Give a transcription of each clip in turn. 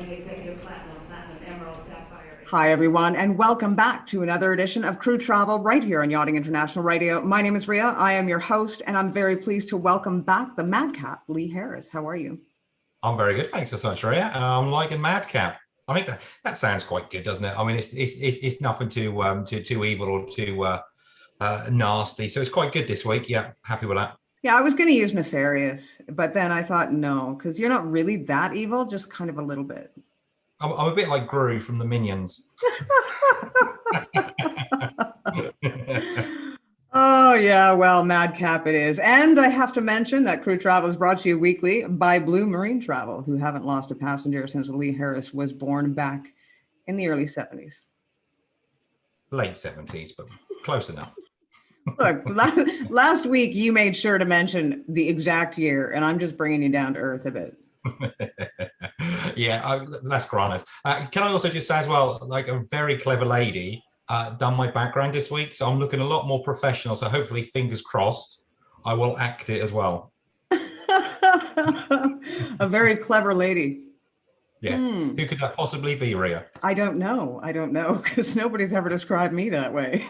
Platinum, Executive Platinum, Platinum, Emerald, Sapphire. Hi, everyone, and welcome back to another edition of Crew Travel right here on Yachting International Radio. My name is Ria. I am your host, and I'm very pleased to welcome back the Madcap, Lee Harris. How are you? I'm very good, thanks so much, Ria. I'm liking Madcap. I think that sounds quite good, doesn't it? I mean, it's nothing too evil or too nasty, so it's quite good this week. Yeah, happy with that. Yeah, I was going to use nefarious, but then I thought no, because you're not really that evil, just kind of a little bit. I'm a bit like Gru from the Minions. Oh, yeah, well, Madcap it is. And I have to mention that Crew Travel is brought to you weekly by Blue Marine Travel, who haven't lost a passenger since Lee Harris was born back in the early 70s. Late 70s, but close enough. Look, last week you made sure to mention the exact year, and I'm just bringing you down to earth a bit. Yeah, that's granted. Can I also just say as well, like a very clever lady done my background this week, so I'm looking a lot more professional. So hopefully, fingers crossed, I will act it as well. A very clever lady. Yes. Who could that possibly be, Ria? I don't know, because nobody's ever described me that way.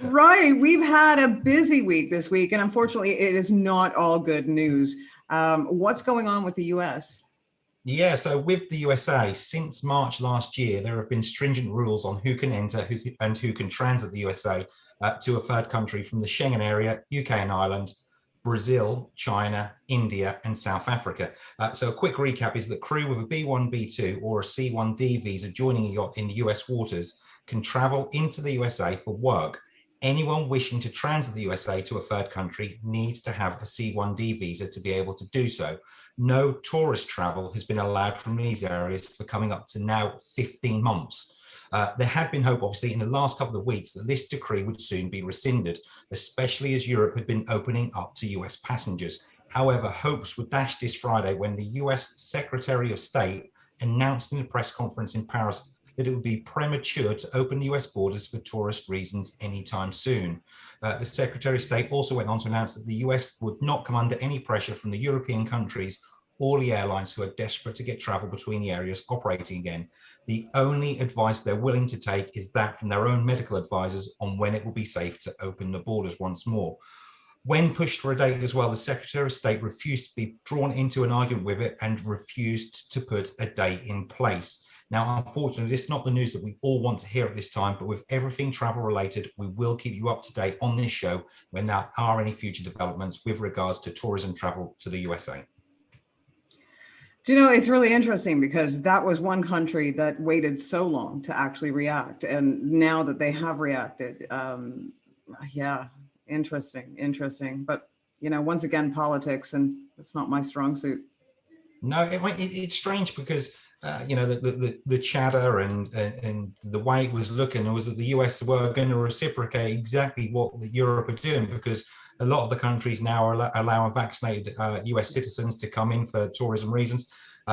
Right. We've had a busy week this week, and unfortunately, it is not all good news. What's going on with the U.S.? Yeah, so with the USA, since March last year, there have been stringent rules on who can enter and who can transit the USA to a third country from the Schengen area, UK and Ireland, Brazil, China, India, and South Africa. So a quick recap is that crew with a B1, B2 or a C1D visa joining a yacht in the US waters can travel into the USA for work. Anyone wishing to transit the USA to a third country needs to have a C1D visa to be able to do so. No tourist travel has been allowed from these areas for coming up to now 15 months. There had been hope, obviously, in the last couple of weeks that this decree would soon be rescinded, especially as Europe had been opening up to US passengers. However, hopes were dashed this Friday when the US Secretary of State announced in a press conference in Paris that it would be premature to open the US borders for tourist reasons anytime soon. The Secretary of State also went on to announce that the US would not come under any pressure from the European countries or the airlines who are desperate to get travel between the areas operating again. The only advice they're willing to take is that from their own medical advisors on when it will be safe to open the borders once more. When pushed for a date as well, the Secretary of State refused to be drawn into an argument with it and refused to put a date in place. Now, unfortunately, this is not the news that we all want to hear at this time, but with everything travel related, we will keep you up to date on this show when there are any future developments with regards to tourism travel to the USA. Do you know, it's really interesting because that was one country that waited so long to actually react. And now that they have reacted, yeah, interesting. But, you know, once again, politics, and it's not my strong suit. No, it's strange because, you know, the chatter and the way it was looking was that the US were going to reciprocate exactly what Europe are doing, because a lot of the countries now are allowing vaccinated US citizens to come in for tourism reasons.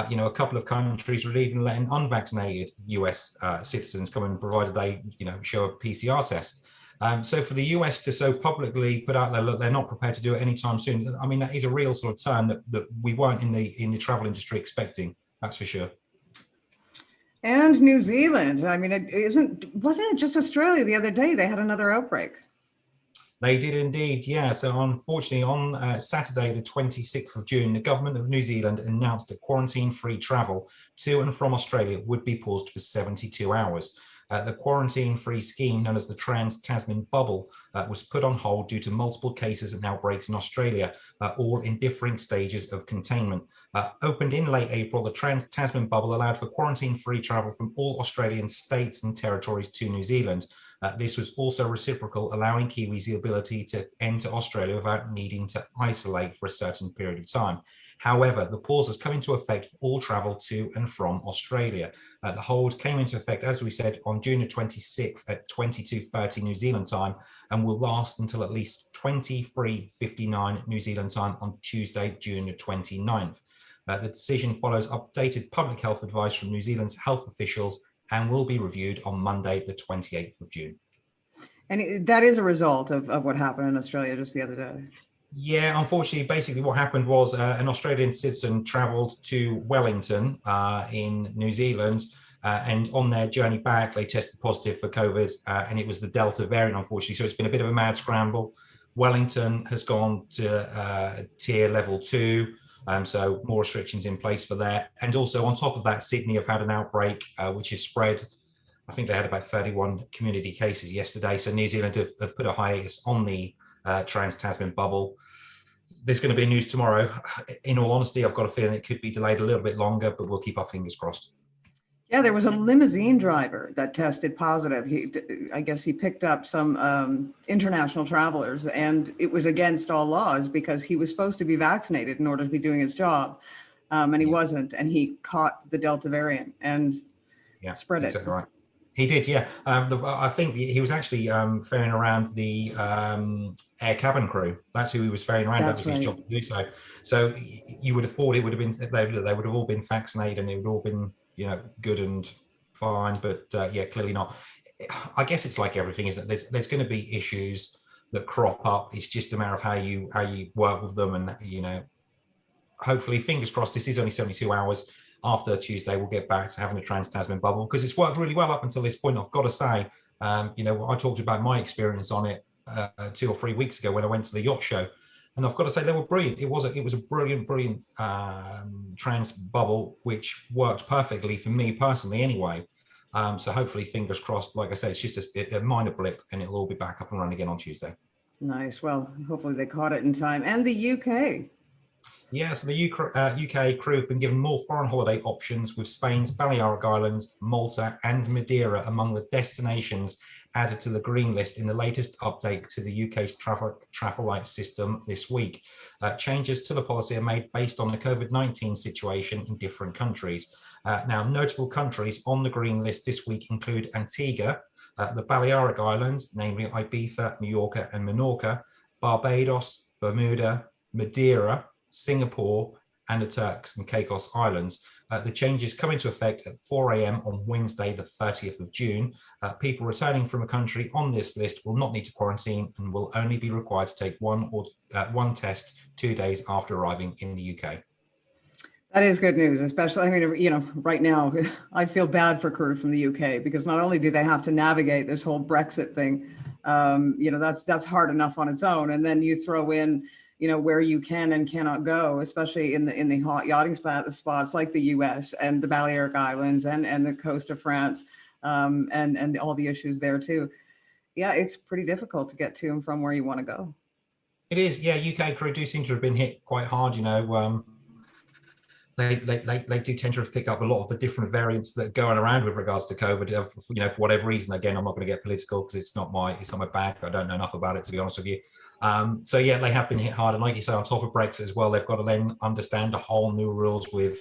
You know, a couple of countries are even letting unvaccinated US citizens come in, provided they, you know, show a PCR test. So for the US to so publicly put out there that they're not prepared to do it anytime soon, I mean, that is a real sort of turn that we weren't in the travel industry expecting. That's for sure. And New Zealand. I mean, wasn't it just Australia the other day? They had another outbreak. They did indeed, yeah. So unfortunately, on Saturday, the 26th of June, the government of New Zealand announced that quarantine-free travel to and from Australia would be paused for 72 hours. The quarantine-free scheme, known as the Trans-Tasman Bubble, was put on hold due to multiple cases and outbreaks in Australia, all in differing stages of containment. Opened in late April, the Trans-Tasman Bubble allowed for quarantine-free travel from all Australian states and territories to New Zealand. This was also reciprocal, allowing Kiwis the ability to enter Australia without needing to isolate for a certain period of time. However, the pause has come into effect for all travel to and from Australia. The hold came into effect, as we said, on June the 26th at 22:30 New Zealand time, and will last until at least 23:59 New Zealand time on Tuesday, June the 29th. The decision follows updated public health advice from New Zealand's health officials and will be reviewed on Monday, the 28th of June. And that is a result of what happened in Australia just the other day. Yeah, unfortunately, basically what happened was an Australian citizen travelled to Wellington in New Zealand, and on their journey back, they tested positive for COVID, and it was the Delta variant, unfortunately. So it's been a bit of a mad scramble. Wellington has gone to tier level 2, so more restrictions in place for that. And also on top of that, Sydney have had an outbreak, which is spread. I think they had about 31 community cases yesterday. So New Zealand have put a hiatus on the Trans-Tasman bubble. There's going to be news tomorrow. In all honesty, I've got a feeling it could be delayed a little bit longer, but we'll keep our fingers crossed. Yeah, there was a limousine driver that tested positive. I guess he picked up some international travelers, and it was against all laws because he was supposed to be vaccinated in order to be doing his job, and he wasn't, and he caught the Delta variant and spread exactly it. Right. He did, yeah. I think he was actually ferrying around the air cabin crew. That's who he was ferrying around. That's that was his job to do so. So you would have thought it would have been they would have all been vaccinated and it would have all been good and fine. But yeah, clearly not. I guess it's like everything, is that there's going to be issues that crop up. It's just a matter of how you work with them, and hopefully, fingers crossed. This is only 72 hours. After Tuesday, we'll get back to having a Trans-Tasman bubble because it's worked really well up until this point. I've got to say, I talked about my experience on it 2 or 3 weeks ago when I went to the yacht show, and I've got to say they were brilliant. It was a brilliant trans bubble which worked perfectly for me personally, anyway. So hopefully, fingers crossed. Like I said, it's just a minor blip, and it'll all be back up and running again on Tuesday. Nice. Well, hopefully they caught it in time. And the UK. Yeah, so the UK crew have been given more foreign holiday options, with Spain's Balearic Islands, Malta and Madeira among the destinations added to the green list in the latest update to the UK's travel light system this week. Changes to the policy are made based on the COVID-19 situation in different countries. Now, notable countries on the green list this week include Antigua, the Balearic Islands, namely Ibiza, Mallorca and Menorca, Barbados, Bermuda, Madeira, Singapore and the Turks and Caicos Islands. The changes come into effect at 4 a.m. on Wednesday, the 30th of June. People returning from a country on this list will not need to quarantine and will only be required to take one test 2 days after arriving in the UK. That is good news, especially, right now, I feel bad for crew from the UK because not only do they have to navigate this whole Brexit thing, that's hard enough on its own. And then you throw in, where you can and cannot go, especially in the hot yachting spots like the US and the Balearic Islands and the coast of France, and all the issues there too. Yeah, it's pretty difficult to get to and from where you want to go. It is, yeah. UK crew do seem to have been hit quite hard, They do tend to pick up a lot of the different variants that are going around with regards to COVID, for whatever reason. Again, I'm not going to get political because it's not my bag. I don't know enough about it, to be honest with you. So yeah, they have been hit hard, and like you say, on top of Brexit as well, they've got to then understand a whole new rules with,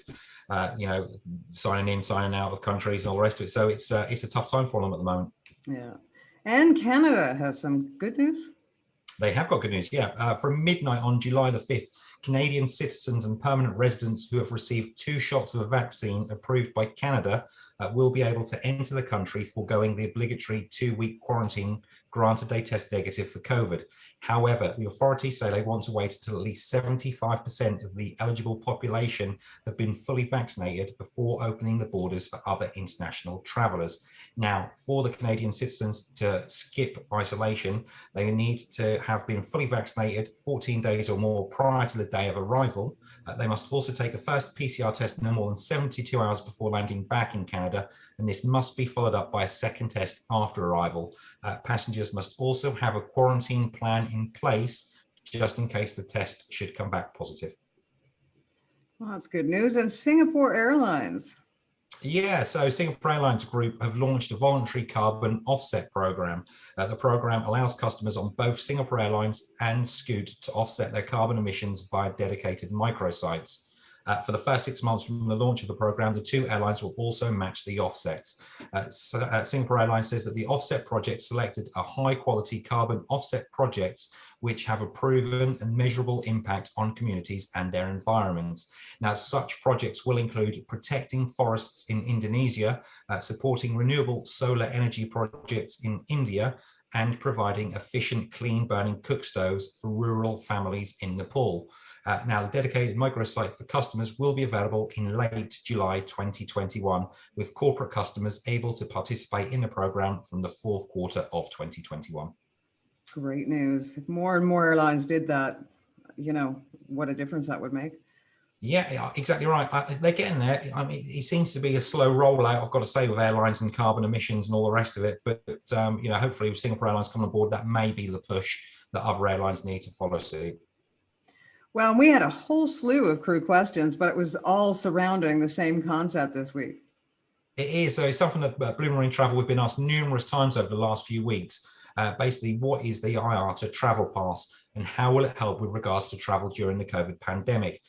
signing in, signing out of countries and all the rest of it. So it's a tough time for them at the moment. Yeah, and Canada has some good news. They have got good news, yeah. From midnight on July the 5th, Canadian citizens and permanent residents who have received 2 shots of a vaccine approved by Canada will be able to enter the country foregoing the obligatory 2-week quarantine granted they test negative for COVID. However, the authorities say they want to wait until at least 75% of the eligible population have been fully vaccinated before opening the borders for other international travellers. Now, for the Canadian citizens to skip isolation, they need to have been fully vaccinated 14 days or more prior to the day of arrival. They must also take a first PCR test no more than 72 hours before landing back in Canada, and this must be followed up by a second test after arrival. Passengers must also have a quarantine plan in place just in case the test should come back positive. Well, that's good news. And Singapore Airlines. Yeah, so Singapore Airlines Group have launched a voluntary carbon offset program. The program allows customers on both Singapore Airlines and Scoot to offset their carbon emissions via dedicated microsites. For the first 6 months from the launch of the program, the 2 airlines will also match the offsets. Singapore Airlines says that the offset project selected a high-quality carbon offset projects which have a proven and measurable impact on communities and their environments. Now, such projects will include protecting forests in Indonesia, supporting renewable solar energy projects in India, and providing efficient, clean burning cook stoves for rural families in Nepal. Now, the dedicated microsite for customers will be available in late July 2021, with corporate customers able to participate in the program from the fourth quarter of 2021. Great news. If more and more airlines did that, what a difference that would make. Yeah, exactly right. They're getting there. I mean, it seems to be a slow rollout, I've got to say, with airlines and carbon emissions and all the rest of it. But, hopefully with Singapore Airlines coming on board, that may be the push that other airlines need to follow suit. Well, we had a whole slew of crew questions, but it was all surrounding the same concept this week. It is. So it's something that Blue Marine Travel, we've been asked numerous times over the last few weeks. Basically, what is the IATA travel pass and how will it help with regards to travel during the COVID pandemic?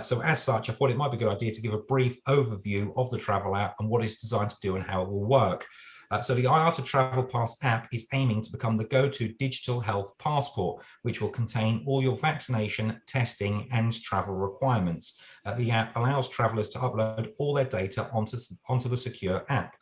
So as such, I thought it might be a good idea to give a brief overview of the travel app and what it's designed to do and how it will work. So the IATA Travel Pass app is aiming to become the go-to digital health passport, which will contain all your vaccination, testing, and travel requirements. The app allows travelers to upload all their data onto the secure app.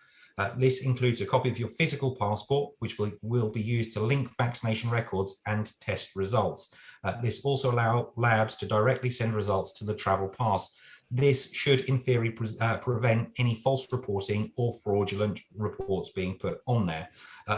This includes a copy of your physical passport, which will be used to link vaccination records and test results. This also allows labs to directly send results to the travel pass. This should, in theory, prevent any false reporting or fraudulent reports being put on there.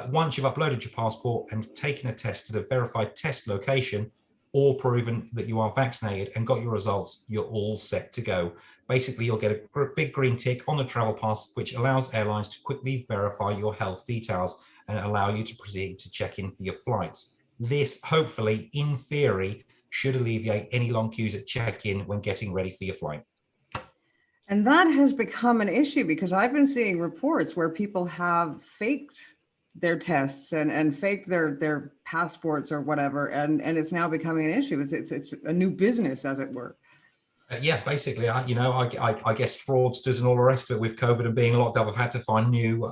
Once you've uploaded your passport and taken a test to the verified test location, or proven that you are vaccinated and got your results, you're all set to go. Basically, you'll get a big green tick on the travel pass, which allows airlines to quickly verify your health details and allow you to proceed to check in for your flights. This, hopefully, in theory, should alleviate any long queues at check-in when getting ready for your flight. And that has become an issue because I've been seeing reports where people have faked their tests and fake their passports or whatever, and it's now becoming an issue. It's a new business, as it were. Yeah, basically, I guess fraudsters and all the rest of it with COVID and being locked up have had to find new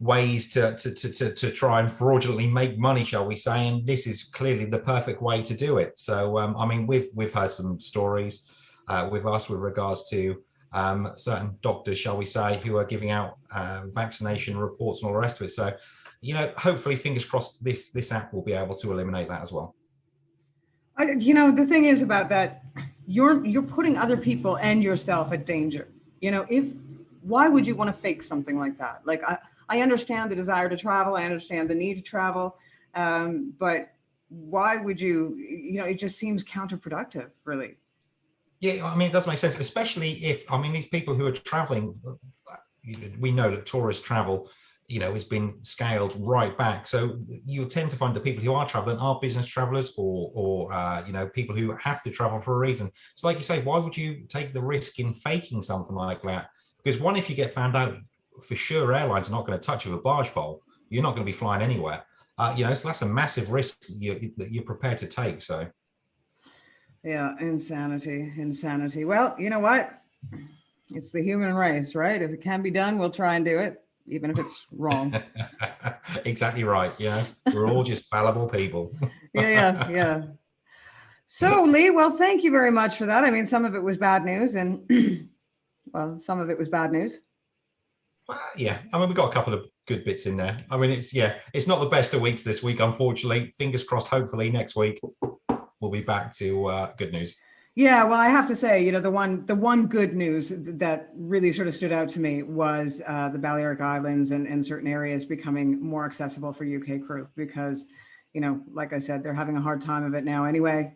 ways to try and fraudulently make money, shall we say? And this is clearly the perfect way to do it. So, I mean, we've heard some stories with us with regards to certain doctors, shall we say, who are giving out vaccination reports and all the rest of it. So, hopefully, fingers crossed, this app will be able to eliminate that as well. The thing is about that, you're putting other people and yourself at danger. Why would you want to fake something like that? Like, I understand the desire to travel, I understand the need to travel, but why would you? It just seems counterproductive, really. Yeah, I mean, it does make sense, especially if, these people who are traveling, we know that tourist travel, has been scaled right back. So you tend to find the people who are traveling are business travelers or people who have to travel for a reason. So like you say, why would you take the risk in faking something like that? Because one, if you get found out, for sure, airlines are not going to touch you with a barge pole. You're not going to be flying anywhere. So that's a massive risk that you're prepared to take. So. Yeah, insanity. Well, you know what? It's the human race, right? If it can be done, we'll try and do it, even if it's wrong. Exactly right. Yeah, we're all just fallible people. Yeah. So, Lee, well, thank you very much for that. I mean, some of it was bad news, and some of it was bad news. Yeah, we've got a couple of good bits in there. It's not the best of weeks this week, unfortunately. Fingers crossed. Hopefully next week we'll be back to good news. Yeah, well, I have to say, the one good news that really sort of stood out to me was the Balearic Islands and certain areas becoming more accessible for UK crew because, like I said, they're having a hard time of it now anyway.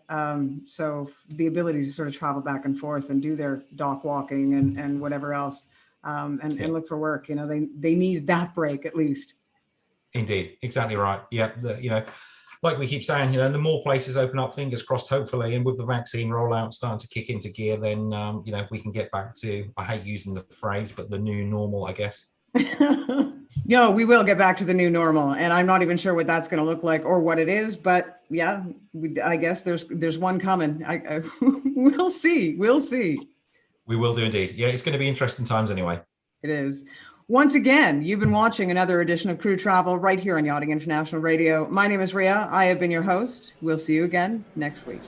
So the ability to sort of travel back and forth and do their dock walking and whatever else and look for work, they need that break at least. Indeed, exactly right. Yeah, like we keep saying, the more places open up, fingers crossed, hopefully, and with the vaccine rollout starting to kick into gear, then, we can get back to, I hate using the phrase, but the new normal, I guess. No, we will get back to the new normal. And I'm not even sure what that's going to look like or what it is. But yeah, I guess there's one coming. We'll see. We will do indeed. Yeah, it's going to be interesting times anyway. It is. Once again, you've been watching another edition of Crew Travel right here on Yachting International Radio. My name is Rhea. I have been your host. We'll see you again next week.